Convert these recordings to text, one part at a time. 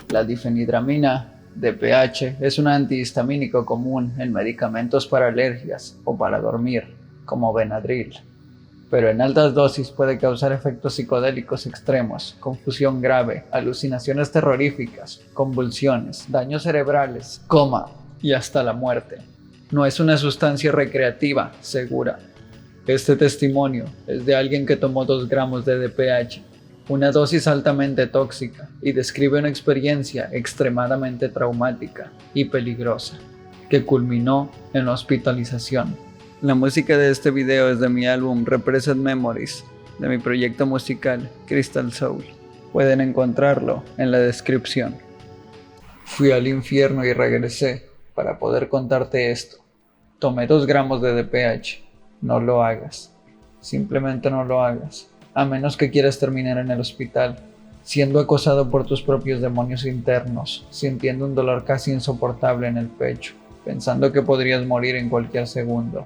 La difenhidramina, DPH, es un antihistamínico común en medicamentos para alergias o para dormir, como Benadryl, pero en altas dosis puede causar efectos psicodélicos extremos, confusión grave, alucinaciones terroríficas, convulsiones, daños cerebrales, coma y hasta la muerte. No es una sustancia recreativa segura. Este testimonio es de alguien que tomó 2 gramos de DPH, una dosis altamente tóxica, y describe una experiencia extremadamente traumática y peligrosa, que culminó en la hospitalización. La música de este video es de mi álbum Repressed Memories, de mi proyecto musical Crystal Soul. Pueden encontrarlo en la descripción. Fui al infierno y regresé para poder contarte esto. Tomé 2 gramos de DPH. No lo hagas. Simplemente no lo hagas. A menos que quieras terminar en el hospital, siendo acosado por tus propios demonios internos, sintiendo un dolor casi insoportable en el pecho, pensando que podrías morir en cualquier segundo.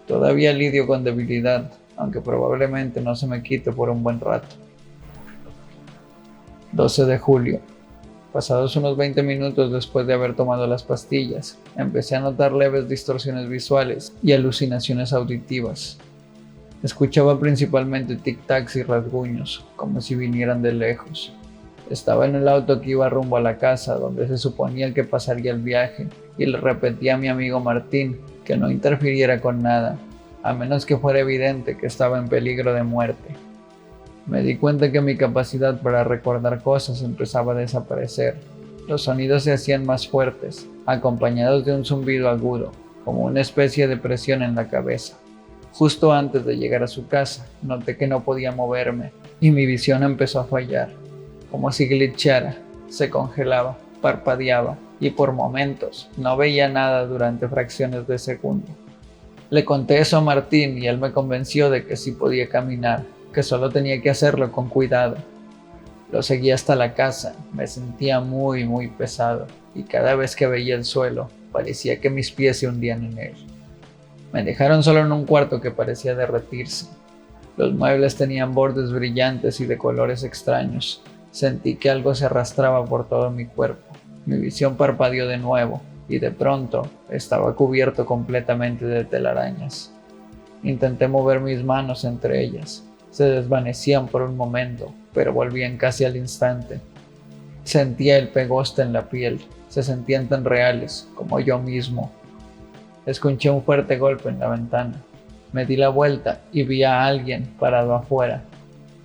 Todavía lidio con debilidad, aunque probablemente no se me quite por un buen rato. 12 de julio. Pasados unos 20 minutos después de haber tomado las pastillas, empecé a notar leves distorsiones visuales y alucinaciones auditivas. Escuchaba principalmente tic-tacs y rasguños, como si vinieran de lejos. Estaba en el auto que iba rumbo a la casa, donde se suponía que pasaría el viaje, y le repetí a mi amigo Martín que no interfiriera con nada, a menos que fuera evidente que estaba en peligro de muerte. Me di cuenta que mi capacidad para recordar cosas empezaba a desaparecer. Los sonidos se hacían más fuertes, acompañados de un zumbido agudo, como una especie de presión en la cabeza. Justo antes de llegar a su casa, noté que no podía moverme, y mi visión empezó a fallar, como si glitchara, se congelaba, parpadeaba, y por momentos no veía nada durante fracciones de segundo. Le conté eso a Martín y él me convenció de que sí podía caminar, que solo tenía que hacerlo con cuidado. Lo seguí hasta la casa, me sentía muy pesado, y cada vez que veía el suelo, parecía que mis pies se hundían en él. Me dejaron solo en un cuarto que parecía derretirse. Los muebles tenían bordes brillantes y de colores extraños. Sentí que algo se arrastraba por todo mi cuerpo. Mi visión parpadeó de nuevo, y de pronto estaba cubierto completamente de telarañas. Intenté mover mis manos entre ellas. Se desvanecían por un momento, pero volvían casi al instante. Sentía el pegoste en la piel. Se sentían tan reales como yo mismo. Escuché un fuerte golpe en la ventana. Me di la vuelta y vi a alguien parado afuera.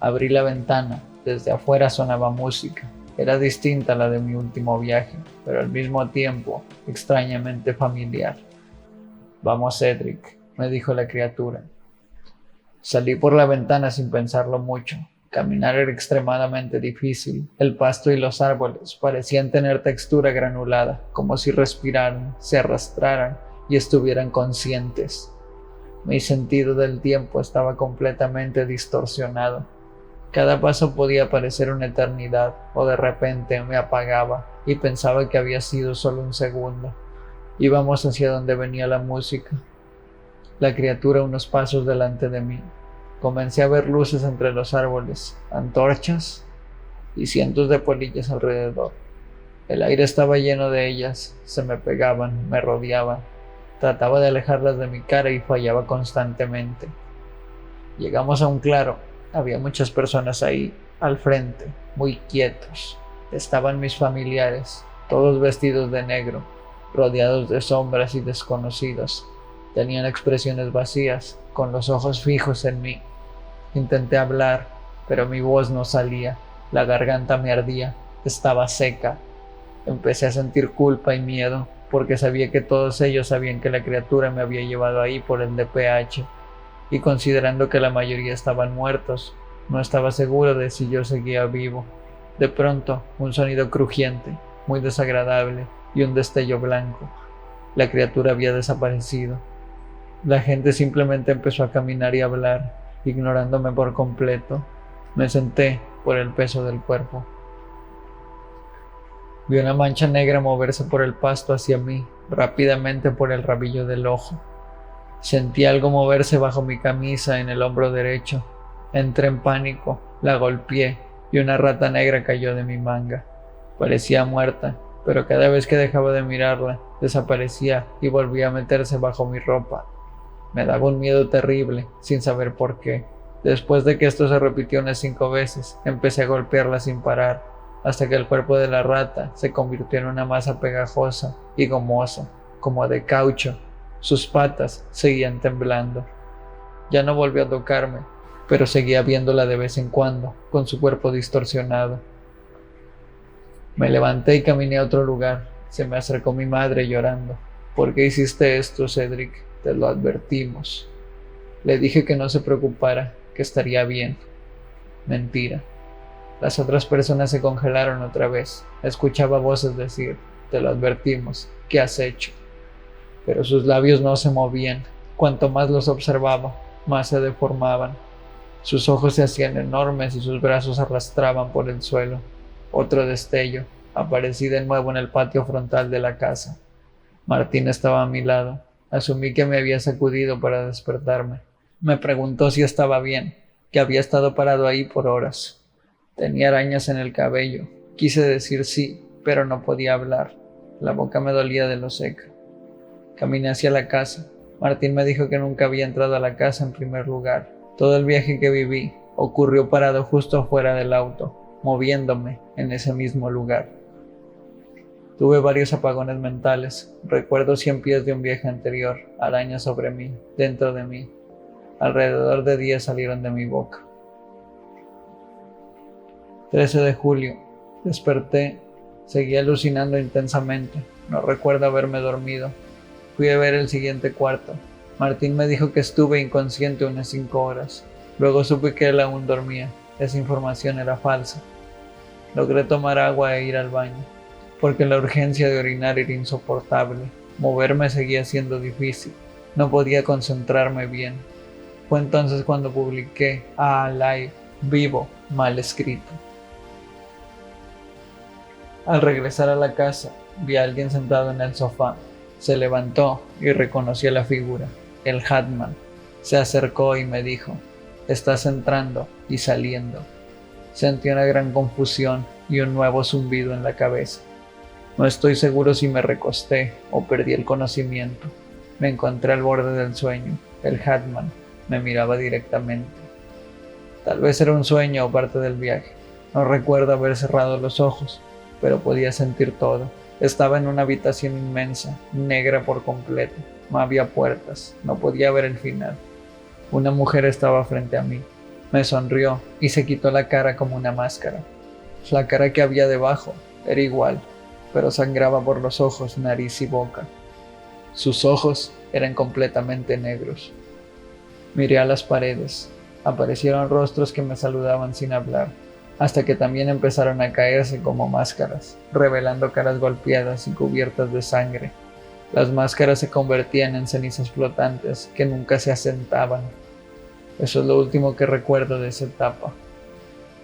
Abrí la ventana. Desde afuera sonaba música. Era distinta a la de mi último viaje, pero al mismo tiempo extrañamente familiar. «Vamos, Cedric», me dijo la criatura. Salí por la ventana sin pensarlo mucho. Caminar era extremadamente difícil. El pasto y los árboles parecían tener textura granulada, como si respiraran, se arrastraran y estuvieran conscientes. Mi sentido del tiempo estaba completamente distorsionado. Cada paso podía parecer una eternidad, o de repente me apagaba y pensaba que había sido solo un segundo. Íbamos hacia donde venía la música. La criatura unos pasos delante de mí. Comencé a ver luces entre los árboles, antorchas y cientos de polillas alrededor. El aire estaba lleno de ellas, se me pegaban, me rodeaban. Trataba de alejarlas de mi cara y fallaba constantemente. Llegamos a un claro. Había muchas personas ahí, al frente, muy quietos. Estaban mis familiares, todos vestidos de negro, rodeados de sombras y desconocidos. Tenían expresiones vacías, con los ojos fijos en mí. Intenté hablar, pero mi voz no salía. La garganta me ardía, estaba seca. Empecé a sentir culpa y miedo, porque sabía que todos ellos sabían que la criatura me había llevado ahí por el DPH, y considerando que la mayoría estaban muertos, no estaba seguro de si yo seguía vivo. De pronto, un sonido crujiente, muy desagradable, y un destello blanco. La criatura había desaparecido. La gente simplemente empezó a caminar y hablar, ignorándome por completo. Me senté por el peso del cuerpo. Vi una mancha negra moverse por el pasto hacia mí, rápidamente por el rabillo del ojo. Sentí algo moverse bajo mi camisa en el hombro derecho. Entré en pánico, la golpeé y una rata negra cayó de mi manga. Parecía muerta, pero cada vez que dejaba de mirarla, desaparecía y volvía a meterse bajo mi ropa. Me daba un miedo terrible, sin saber por qué. Después de que esto se repitió unas 5 veces, empecé a golpearla sin parar, hasta que el cuerpo de la rata se convirtió en una masa pegajosa y gomosa, como de caucho. Sus patas seguían temblando. Ya no volvió a tocarme, pero seguía viéndola de vez en cuando, con su cuerpo distorsionado. Me levanté y caminé a otro lugar. Se me acercó mi madre llorando. ¿Por qué hiciste esto, Cedric? Te lo advertimos. Le dije que no se preocupara, que estaría bien. Mentira. Las otras personas se congelaron otra vez. Escuchaba voces decir, te lo advertimos, ¿qué has hecho? Pero sus labios no se movían. Cuanto más los observaba, más se deformaban. Sus ojos se hacían enormes y sus brazos arrastraban por el suelo. Otro destello. Aparecí de nuevo en el patio frontal de la casa. Martín estaba a mi lado. Asumí que me había sacudido para despertarme. Me preguntó si estaba bien, que había estado parado ahí por horas. Tenía arañas en el cabello. Quise decir sí, pero no podía hablar. La boca me dolía de lo seca. Caminé hacia la casa. Martín me dijo que nunca había entrado a la casa en primer lugar. Todo el viaje que viví ocurrió parado justo afuera del auto, moviéndome en ese mismo lugar. Tuve varios apagones mentales. Recuerdo 100 pies de un viaje anterior, arañas sobre mí, dentro de mí. Alrededor de 10 salieron de mi boca. 13 de julio. Desperté. Seguí alucinando intensamente. No recuerdo haberme dormido. Fui a ver el siguiente cuarto. Martín me dijo que estuve inconsciente unas 5 horas. Luego supe que él aún dormía. Esa información era falsa. Logré tomar agua e ir al baño, porque la urgencia de orinar era insoportable. Moverme seguía siendo difícil. No podía concentrarme bien. Fue entonces cuando publiqué Alive, vivo, mal escrito. Al regresar a la casa, vi a alguien sentado en el sofá. Se levantó y reconocí a la figura, el Hatman. Se acercó y me dijo, estás entrando y saliendo. Sentí una gran confusión y un nuevo zumbido en la cabeza. No estoy seguro si me recosté o perdí el conocimiento. Me encontré al borde del sueño. El Hatman me miraba directamente. Tal vez era un sueño o parte del viaje. No recuerdo haber cerrado los ojos, pero podía sentir todo. Estaba en una habitación inmensa, negra por completo. No había puertas, no podía ver el final. Una mujer estaba frente a mí. Me sonrió y se quitó la cara como una máscara. La cara que había debajo era igual, pero sangraba por los ojos, nariz y boca. Sus ojos eran completamente negros. Miré a las paredes. Aparecieron rostros que me saludaban sin hablar, hasta que también empezaron a caerse como máscaras, revelando caras golpeadas y cubiertas de sangre. Las máscaras se convertían en cenizas flotantes que nunca se asentaban. Eso es lo último que recuerdo de esa etapa.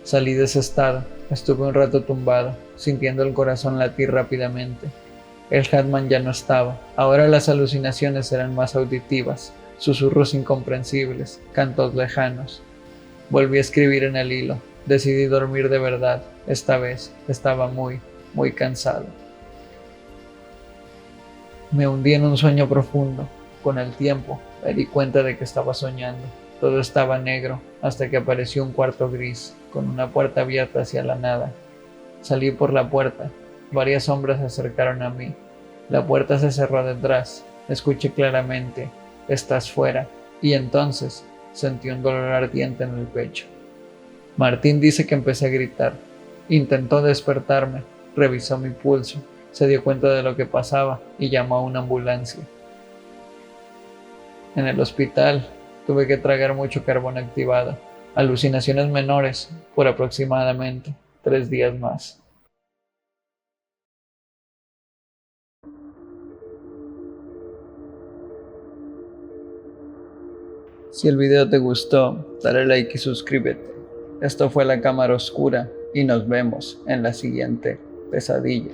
Salí de ese estado. Estuve un rato tumbado, sintiendo el corazón latir rápidamente. El Hatman ya no estaba. Ahora las alucinaciones eran más auditivas, susurros incomprensibles, cantos lejanos. Volví a escribir en el hilo. Decidí dormir de verdad. Esta vez estaba muy cansado. Me hundí en un sueño profundo. Con el tiempo, me di cuenta de que estaba soñando. Todo estaba negro, hasta que apareció un cuarto gris, con una puerta abierta hacia la nada. Salí por la puerta. Varias sombras se acercaron a mí. La puerta se cerró detrás. Escuché claramente, estás fuera. Y entonces sentí un dolor ardiente en el pecho. Martín dice que empecé a gritar. Intentó despertarme, revisó mi pulso, se dio cuenta de lo que pasaba y llamó a una ambulancia. En el hospital tuve que tragar mucho carbón activado, alucinaciones menores por aproximadamente 3 días más. Si el video te gustó, dale like y suscríbete. Esto fue La Cámara Oscura y nos vemos en la siguiente pesadilla.